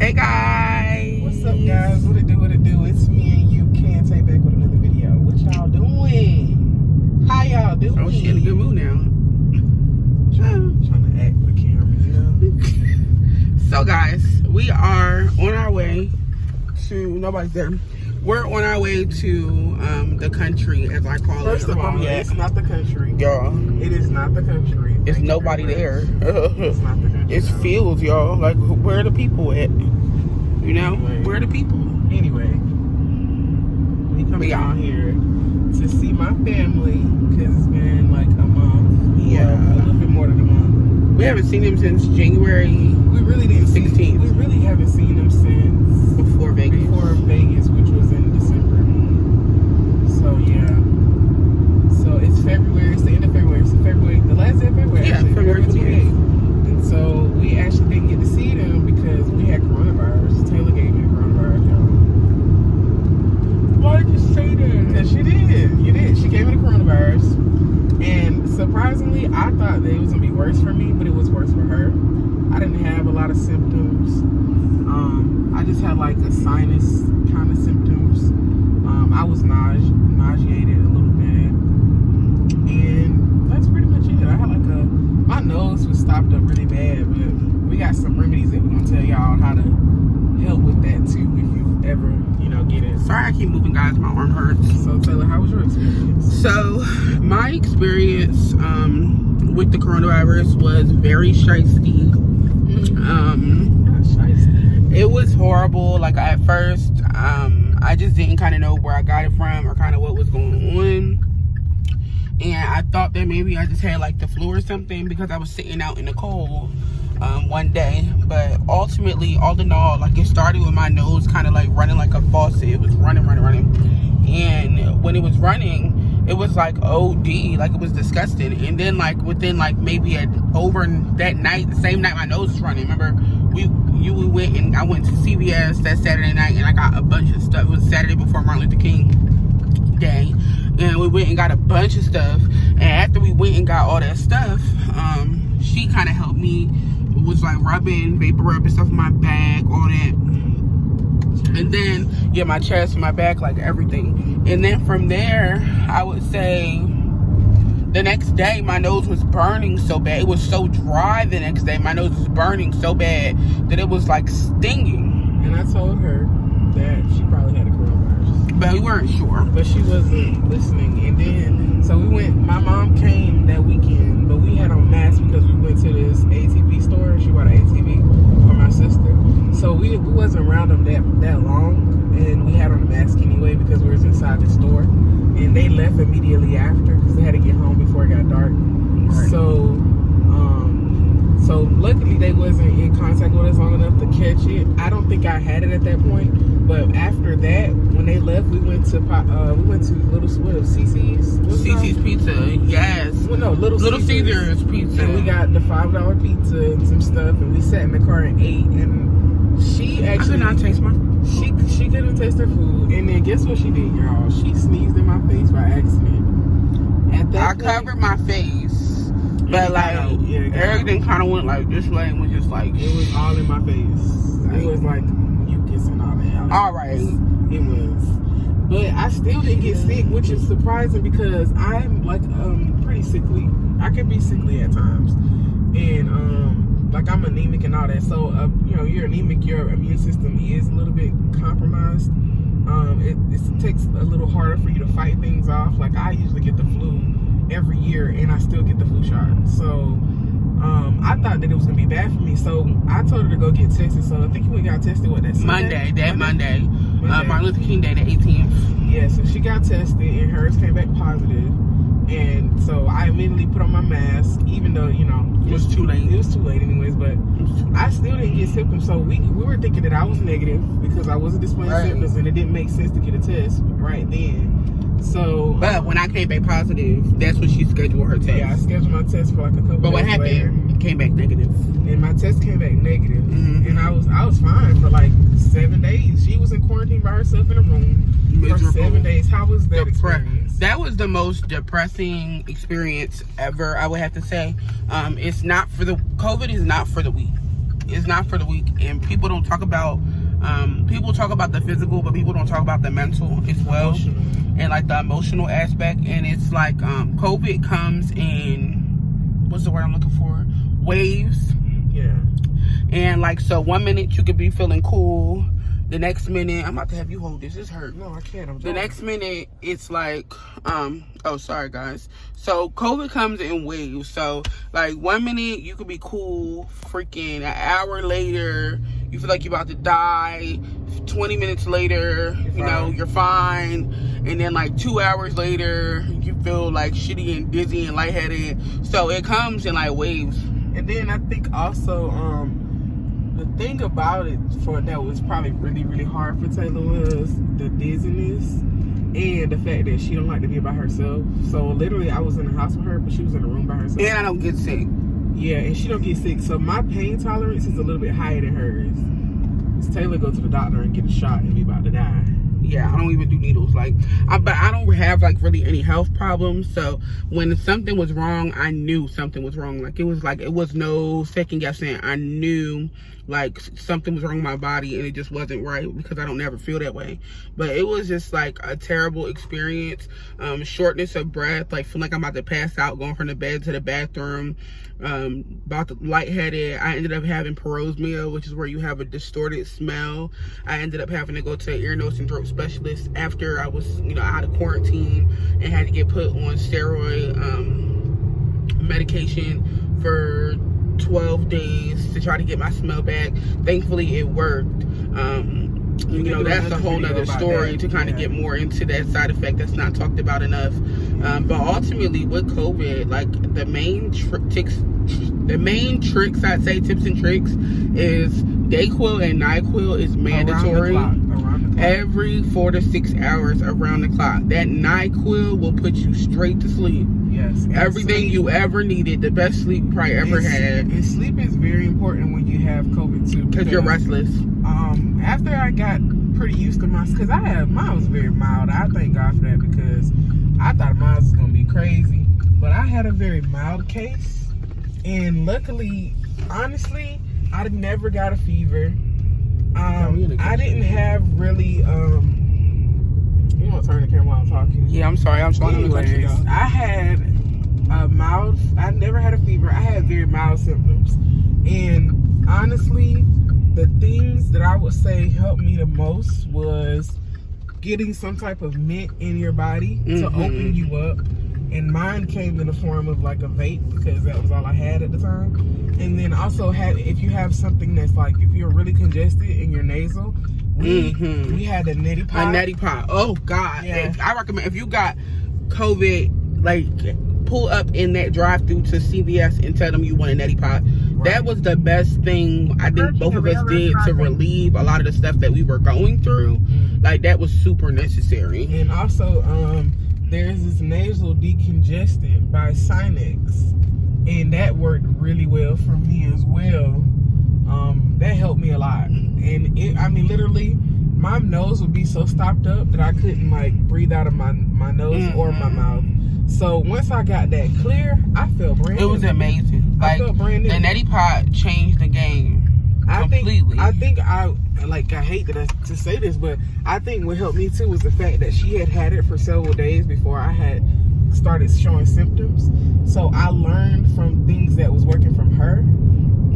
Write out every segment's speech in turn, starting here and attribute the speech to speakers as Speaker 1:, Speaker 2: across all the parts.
Speaker 1: Hey guys.
Speaker 2: What's up, guys? What it do? It's me and you, Kay and Tay, back with another video. What y'all doing? How y'all doing?
Speaker 1: Oh, she in a good mood now.
Speaker 2: Trying to act with the camera, you know?
Speaker 1: So guys, we are on our way to, nobody's there. We're on our way to the country, as I call it.
Speaker 2: First of all, it's not the country.
Speaker 1: Y'all.
Speaker 2: It is not the country.
Speaker 1: It's nobody there.
Speaker 2: It's not the country.
Speaker 1: It's fields, y'all. Like, where are the people at? You know?
Speaker 2: Anyway.
Speaker 1: Where are the people?
Speaker 2: Anyway, we coming down here to see my family, because it's been like a month.
Speaker 1: Yeah.
Speaker 2: A little bit more than a month.
Speaker 1: We haven't seen them since January.
Speaker 2: We really didn't
Speaker 1: 16th.
Speaker 2: We really haven't seen them since
Speaker 1: Before Vegas.
Speaker 2: Before Vegas, which was in December. So yeah. So it's February. It's the end of February. It's the last day of February.
Speaker 1: Yeah,
Speaker 2: actually,
Speaker 1: February 28th.
Speaker 2: And so we actually didn't get to see them because we had coronavirus. Taylor gave me the coronavirus, y'all.
Speaker 1: Why did you say that?
Speaker 2: Because she did. You did. She gave me the coronavirus. And surprisingly, I thought that it was going to be worse for me, but it was worse for her. I didn't have a lot of symptoms. I just had like a sinus kind of symptoms. I was nauseated a little bit. And that's pretty much it. I had like my nose was stopped up really bad, but we got some remedies that we're going to tell y'all how to help with that too if you ever, get it.
Speaker 1: Sorry I keep moving, guys. My arm hurts.
Speaker 2: So Taylor, how was your experience?
Speaker 1: So my experience with the coronavirus was very shiesty. It was horrible. Like, at first, I just didn't kind of know where I got it from or kind of what was going on. And I thought that maybe I just had like the flu or something because I was sitting out in the cold one day. But ultimately, all in all, like, it started with my nose kind of like running like a faucet. It was running. And when it was running, it was like OD, like it was disgusting. And then like within like maybe over that night, the same night my nose was running. Remember, we went and I went to CVS that Saturday night and I got a bunch of stuff. It was Saturday before Martin Luther King Day. And we went and got a bunch of stuff. And after we went and got all that stuff, she kind of helped me. It was like rubbing, vapor rub and stuff in my back, all that. And then, yeah, my chest, my back, like everything. And then from there, I would say the next day, my nose was burning so bad. It was so dry the next day. My nose was burning so bad that it was like stinging.
Speaker 2: And I told her that she probably had a coronavirus.
Speaker 1: But we weren't sure.
Speaker 2: But she wasn't listening. And then, so we went, my mom came that weekend, but we had on masks because we went to this ATV store. She bought an ATV for my sister. So we wasn't around them that long. And we had on a mask anyway because we was inside the store. And they left immediately after because they had to get home before it got dark. Right. So luckily they wasn't in contact with us long enough to catch it. I don't think I had it at that point. But after that, when they left, we went to CC's.
Speaker 1: CC's Pizza, yes.
Speaker 2: Well, no, Little
Speaker 1: Caesars Pizza.
Speaker 2: And we got the $5 pizza and some stuff, and we sat in the car and ate. And she actually,
Speaker 1: I could not taste my food.
Speaker 2: She couldn't taste her food. And then guess what she did, y'all? She sneezed in my face by accident. At that point,
Speaker 1: covered my face. But like, everything kind of went like this way and was just like,
Speaker 2: it was all in my face. It was like mucus and all that.
Speaker 1: All right.
Speaker 2: It was. But I still didn't get sick, which is surprising because I'm like pretty sickly. I can be sickly at times. And like, I'm anemic and all that. So you're anemic, your immune system is a little bit compromised. It takes a little harder for you to fight things off. Like, I usually get the flu every year and I still get the flu shot. So I thought that it was gonna be bad for me. So I told her to go get tested. So I think we got tested that Sunday?
Speaker 1: Monday. Martin Luther King Day, the 18th.
Speaker 2: Yeah, so she got tested and hers came back positive. And so I immediately put on my mask, even though,
Speaker 1: it was too late.
Speaker 2: It was too late anyways, but I still didn't get symptoms. So we were thinking that I was negative because I wasn't displaying symptoms, and it didn't make sense to get a test right then. So,
Speaker 1: but when I came back positive, that's when she scheduled her test.
Speaker 2: Yeah, I scheduled my test for like a couple days.
Speaker 1: But what happened?
Speaker 2: Later.
Speaker 1: It came back negative.
Speaker 2: And my test came back negative. And I was fine for like 7 days. She was in quarantine by herself in a room for 7 days. How was that experience?
Speaker 1: That was the most depressing experience ever, I would have to say. It's not for the, COVID is not for the weak. it's not for the weak. And people don't talk about, people talk about the physical, but people don't talk about the mental as well.
Speaker 2: Emotional.
Speaker 1: And like the emotional aspect. And it's like, COVID comes in, what's the word I'm looking for? Waves.
Speaker 2: Yeah.
Speaker 1: And like, so 1 minute you could be feeling cool. The next minute, I'm about to have you hold this. This hurt.
Speaker 2: No, I can't.
Speaker 1: The next minute, it's like, oh, sorry, guys. So, COVID comes in waves. So, like, 1 minute, you could be cool. Freaking an hour later, you feel like you're about to die. 20 minutes later, you're fine. And then, like, 2 hours later, you feel, like, shitty and dizzy and lightheaded. So, it comes in, like, waves.
Speaker 2: And then I think also, the thing about it that was probably really, really hard for Taylor was the dizziness and the fact that she don't like to be by herself. So literally, I was in the house with her, but she was in the room by herself.
Speaker 1: And I don't get sick.
Speaker 2: Yeah, and she don't get sick. So my pain tolerance is a little bit higher than hers. Because Taylor go to the doctor and get a shot and be about to die.
Speaker 1: Yeah, I don't even do needles. Like, but I don't have like really any health problems. So when something was wrong, I knew something was wrong. Like, it was no second guessing. I knew like something was wrong with my body and it just wasn't right, because I don't never feel that way. But it was just like a terrible experience. Shortness of breath, like feeling like I'm about to pass out, going from the bed to the bathroom, about to lightheaded. I ended up having parosmia, which is where you have a distorted smell. I ended up having to go to an ear, nose, and throat specialist after I was, out of quarantine and had to get put on steroid medication for 12 days to try to get my smell back. Thankfully, it worked. That's a whole nother story to kind of get more into that side effect that's not talked about enough. But ultimately, with COVID, like the main tricks, I'd say, tips and tricks, is Dayquil and NyQuil is mandatory.
Speaker 2: Around the clock.
Speaker 1: Every 4 to 6 hours around the clock. That NyQuil will put you straight to sleep.
Speaker 2: Yes.
Speaker 1: Everything you ever needed, the best sleep you probably ever had.
Speaker 2: And sleep is very important when you have COVID too.
Speaker 1: Because you're restless.
Speaker 2: After I got pretty used to because mine was very mild. I thank God for that, because I thought mine was going to be crazy. But I had a very mild case. And luckily, honestly, I never got a fever. I didn't have really, you want to turn the camera while I'm talking?
Speaker 1: Yeah, I'm sorry. I'm trying to cut you off.
Speaker 2: I had I never had a fever. I had very mild symptoms. And honestly, the things that I would say helped me the most was getting some type of mint in your body to open you up. And mine came in the form of like a vape, because that was all I had at the time. And then also if you have something that's like, if you're really congested in your nasal, we had a neti pot.
Speaker 1: A neti pot. Oh God.
Speaker 2: Yeah.
Speaker 1: I recommend, if you got COVID, like, pull up in that drive-through to CVS and tell them you want a neti pot. Right. That was the best thing I think both of us did to relieve a lot of the stuff that we were going through. Like, that was super necessary.
Speaker 2: And also, there's this nasal decongestant by Sinex, and that worked really well for me as well. That helped me a lot. And literally, my nose would be so stopped up that I couldn't like breathe out of my nose or my mouth. So once I got that clear, I felt brand new.
Speaker 1: It was amazing. Like,
Speaker 2: I felt brand new.
Speaker 1: The neti pot changed the game completely.
Speaker 2: I hate to say this, but I think what helped me too was the fact that she had it for several days before I had started showing symptoms. So I learned from things that was working from her,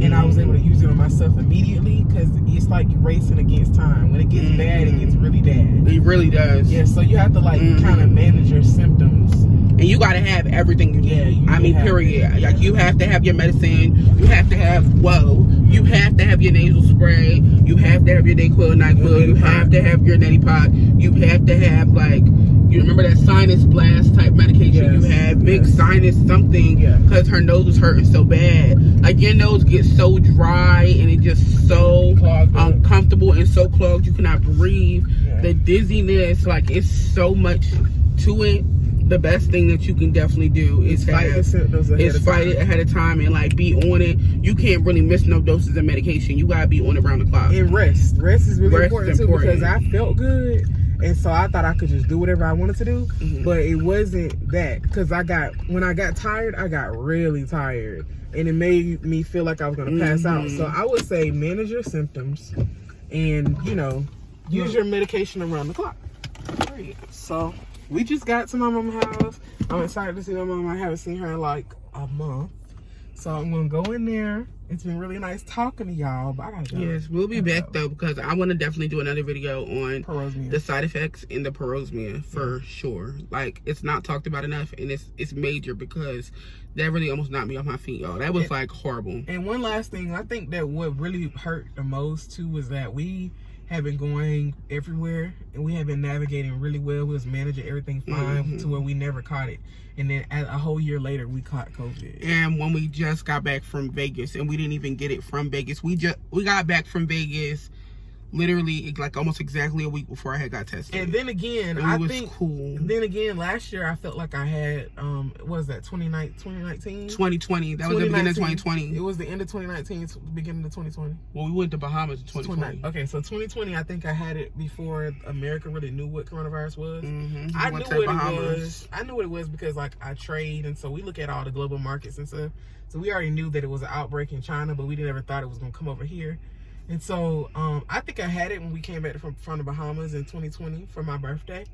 Speaker 2: and I was able to use it on myself immediately, because it's like racing against time. When it gets bad, it gets really bad.
Speaker 1: It really does.
Speaker 2: Yeah, so you have to like kind of manage your symptoms.
Speaker 1: And you gotta have everything you need. Period. Like, you have to have your medicine. You have to have you have to have your nasal spray. You have to have your Dayquil, NyQuil. You have to have your neti pot. You have to have, like, you remember that sinus blast type medication you had, big sinus something, because her nose was hurting so bad. Like, your nose gets so dry and it just so uncomfortable and so clogged you cannot breathe. The dizziness, like, it's so much to it. The best thing that you can definitely do is fight the symptoms ahead of time and like be on it. You can't really miss no doses of medication. You gotta be on it around the clock.
Speaker 2: And rest is really important too, because I felt good, and so I thought I could just do whatever I wanted to do. But it wasn't that, because when I got tired, I got really tired. and it made me feel like I was gonna pass out. So I would say manage your symptoms, and you know, use your medication around the clock. So we just got to my mama's house. I'm excited to see my mom. I haven't seen her in like a month, so I'm gonna go in there. It's been really nice talking to y'all, but I gotta go.
Speaker 1: Yes, we'll be back though, because I want to definitely do another video on the side effects in the parosmia for sure. Like, it's not talked about enough, and it's major, because that really almost knocked me off my feet, y'all. That was like horrible.
Speaker 2: And one last thing, I think that what really hurt the most too was that we have been going everywhere, and we have been navigating really well. We was managing everything fine to where we never caught it. And then a whole year later, we caught COVID.
Speaker 1: And when we just got back from Vegas, and we didn't even get it from Vegas, we got back from Vegas literally like almost exactly a week before I had got tested.
Speaker 2: And then again,
Speaker 1: I think cool.
Speaker 2: Then again, last year I felt like I had what was that, 2019?
Speaker 1: 2020. That was the beginning of 2020.
Speaker 2: It was the end of 2019, beginning of 2020.
Speaker 1: Well, we went to Bahamas in 2020.
Speaker 2: Okay, so 2020, I think I had it before America really knew what coronavirus was.
Speaker 1: I knew what it was.
Speaker 2: I knew what it was because like I trade, and so we look at all the global markets and stuff. So we already knew that it was an outbreak in China, but we never thought it was gonna come over here. And so I think I had it when we came back from the Bahamas in 2020 for my birthday.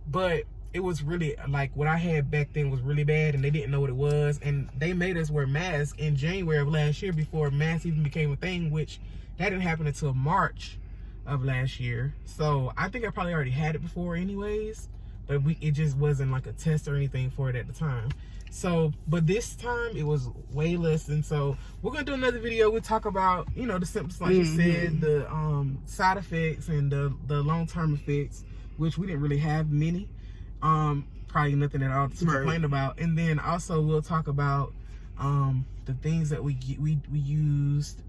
Speaker 2: But it was really, like, what I had back then was really bad, and they didn't know what it was. And they made us wear masks in January of last year before masks even became a thing, which that didn't happen until March of last year. So I think I probably already had it before anyways, but it just wasn't like a test or anything for it at the time. So, but this time it was way less, and so we're gonna do another video. We'll talk about, you know, the symptoms, like you said, the side effects and the long-term effects, which we didn't really have many, probably nothing at all to complain about. And then also we'll talk about the things that we used,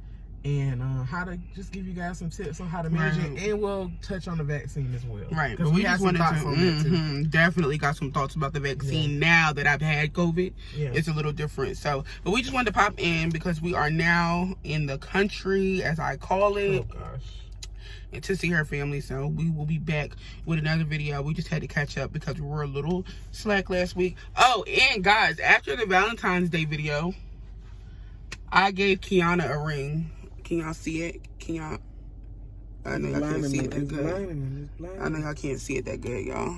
Speaker 2: and how to just give you guys some tips on how to manage it, and we'll touch on the vaccine as well.
Speaker 1: Right, but we just wanted to definitely got some thoughts about the vaccine now that I've had COVID. It's a little different. So, but we just wanted to pop in because we are now in the country, as I call it.
Speaker 2: Oh gosh.
Speaker 1: And to see her family, so we will be back with another video. We just had to catch up because we were a little slack last week. Oh, and guys, after the Valentine's Day video, I gave Kiana a ring. Can y'all see it? Can y'all? I know y'all can't see it that good. I know y'all can't see it that good, y'all.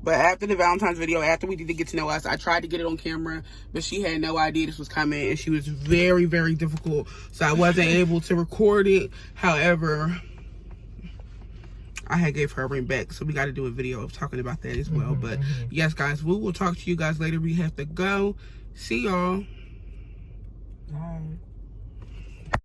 Speaker 1: But after the Valentine's video, after we did the get to know us, I tried to get it on camera, but she had no idea this was coming, and she was very, very difficult. So I wasn't able to record it. However, I had gave her a ring back, so we got to do a video of talking about that as well. But yes, guys, we will talk to you guys later. We have to go. See y'all.
Speaker 2: Bye.